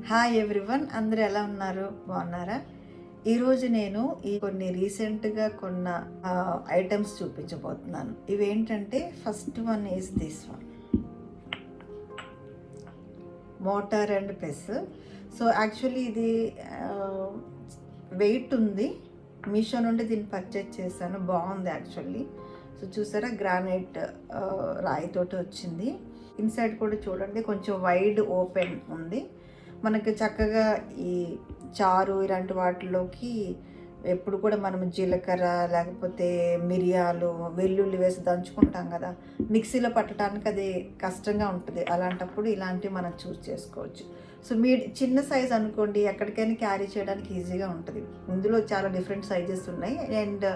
Hi everyone, అందరూ ఎలా ఉన్నారు? బాగున్నారా? ఈరోజు నేను కొన్ని రీసెంట్గా కొన్న ఐటమ్స్ చూపించబోతున్నాను. ఇవేంటంటే first one is this one, motor and pestle. So actually ఇది వెయిట్ ఉంది. మీషో నుండి దీన్ని పర్చేజ్ చేశాను. బాగుంది యాక్చువల్లీ. సో చూసారా, గ్రానైట్ రాయితోటి వచ్చింది. ఇన్సైడ్ కూడా చూడండి, కొంచెం వైడ్ ఓపెన్ ఉంది. మనకి చక్కగా ఈ చారు ఇలాంటి వాటిలోకి ఎప్పుడు కూడా మనం జీలకర్ర లేకపోతే మిరియాలు వెల్లుల్లి వేసి దంచుకుంటాం కదా, మిక్సీలో పట్టడానికి అది కష్టంగా ఉంటుంది. అలాంటప్పుడు ఇలాంటివి మనం చూస్ చేసుకోవచ్చు. సో చిన్న సైజ్ అనుకోండి, ఎక్కడికైనా క్యారీ చేయడానికి ఈజీగా ఉంటుంది. ఇందులో చాలా డిఫరెంట్ సైజెస్ ఉన్నాయి and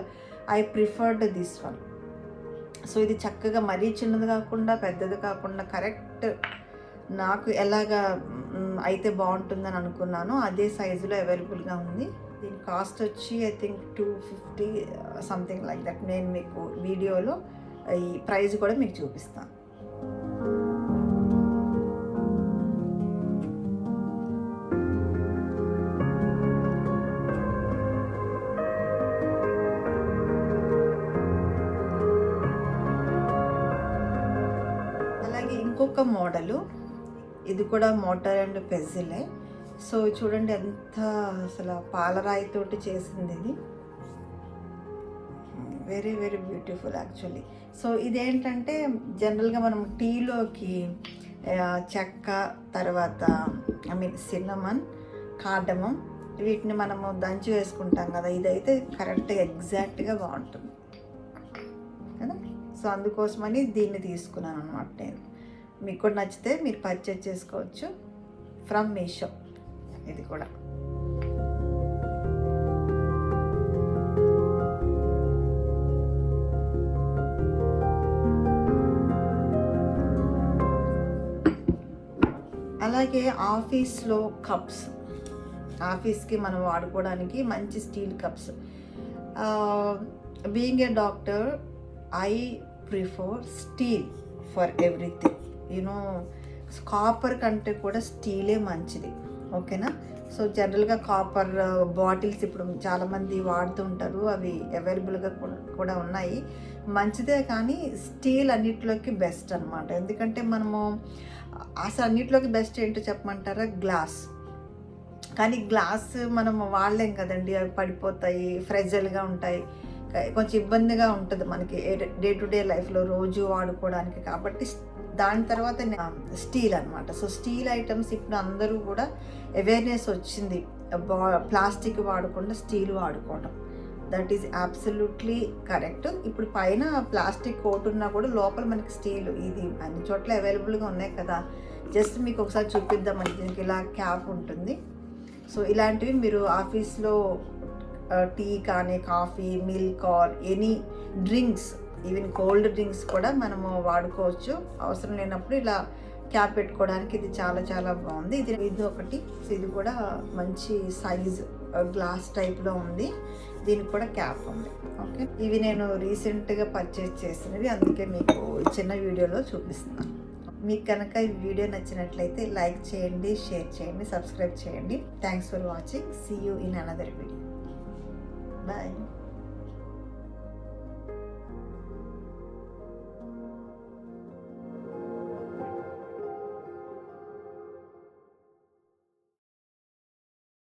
I preferred this one. So ఇది చక్కగా మరీ చిన్నది కాకుండా పెద్దది కాకుండా కరెక్ట్ నాకు ఎలాగా అయితే బాగుంటుందని అనుకున్నాను అదే సైజులో అవైలబుల్గా ఉంది. దీని కాస్ట్ వచ్చి I think 250 something like that. నేను మీకు వీడియోలో ఈ ప్రైస్ కూడా మీకు చూపిస్తాను. అలాగే ఇంకొక మోడలు, ఇది కూడా మోటార్ అండ్ పెస్సిలే. సో చూడండి ఎంత అసలు పాలరాయితోటి చేసింది ఇది. Very very beautiful actually. So ఇదేంటంటే జనరల్గా మనం టీలోకి చెక్క, తర్వాత సిన్నమన్, కార్డమం వీటిని మనము దంచి వేసుకుంటాం కదా, ఇదైతే కరెక్ట్గా ఎగ్జాక్ట్గా బాగుంటుంది కదా. సో అందుకోసమని దీన్ని తీసుకున్నాను అనమాట నేను. మీకు కూడా నచ్చితే మీరు పర్చేజ్ చేసుకోవచ్చు ఫ్రమ్ మీషో. ఇది కూడా అలాగే ఆఫీస్లో కప్స్, ఆఫీస్కి మనం వాడుకోవడానికి మంచి steel cups. Being a doctor I prefer steel for everything. You know copper కంటే కూడా స్టీలే మంచిది, ఓకేనా. సో జనరల్గా కాపర్ బాటిల్స్ ఇప్పుడు చాలామంది వాడుతూ ఉంటారు, అవి అవైలబుల్గా కూడా ఉన్నాయి, మంచిదే. కానీ స్టీల్ అన్నిటిలోకి బెస్ట్ అనమాట. ఎందుకంటే మనము అసలు అన్నిటిలోకి బెస్ట్ ఏంటో చెప్పమంటారా, గ్లాస్. కానీ గ్లాస్ మనం వాడలేం కదండి, అవి పడిపోతాయి, ఫ్రెజల్గా ఉంటాయి, కొంచెం ఇబ్బందిగా ఉంటుంది మనకి డే టు డే లైఫ్లో రోజు వాడుకోవడానికి. కాబట్టి దాని తర్వాత స్టీల్ అనమాట. సో స్టీల్ ఐటమ్స్ ఇప్పుడు అందరూ కూడా అవేర్నెస్ వచ్చింది, ప్లాస్టిక్ వాడకుండా స్టీల్ వాడుకోవడం. That is absolutely correct. ఇప్పుడు పైన ప్లాస్టిక్ కోట్ ఉన్నా కూడా లోపల మనకి స్టీల్, ఇది అన్ని చోట్ల అవైలబుల్గా ఉన్నాయి కదా. జస్ట్ మీకు ఒకసారి చూపిద్దామని, దీనికి ఇలా క్యాప్ ఉంటుంది. సో ఇలాంటివి మీరు ఆఫీస్లో టీ కానీ coffee, milk or any drinks, even cold drinks కూడా మనము వాడుకోవచ్చు. అవసరం లేనప్పుడు ఇలా క్యాప్ పెట్టుకోవడానికి ఇది చాలా చాలా బాగుంది. ఇది ఒకటి. ఇది కూడా మంచి సైజ్ గ్లాస్ టైప్లో ఉంది, దీనికి కూడా క్యాప్ ఉంది, ఓకే. ఇవి నేను రీసెంట్గా పర్చేజ్ చేసినవి, అందుకే మీకు చిన్న వీడియోలో చూపిస్తున్నాను. మీకు కనుక ఈ వీడియో నచ్చినట్లయితే లైక్ చేయండి, షేర్ చేయండి, సబ్స్క్రైబ్ చేయండి. Thanks for watching. See you in another video. Bye.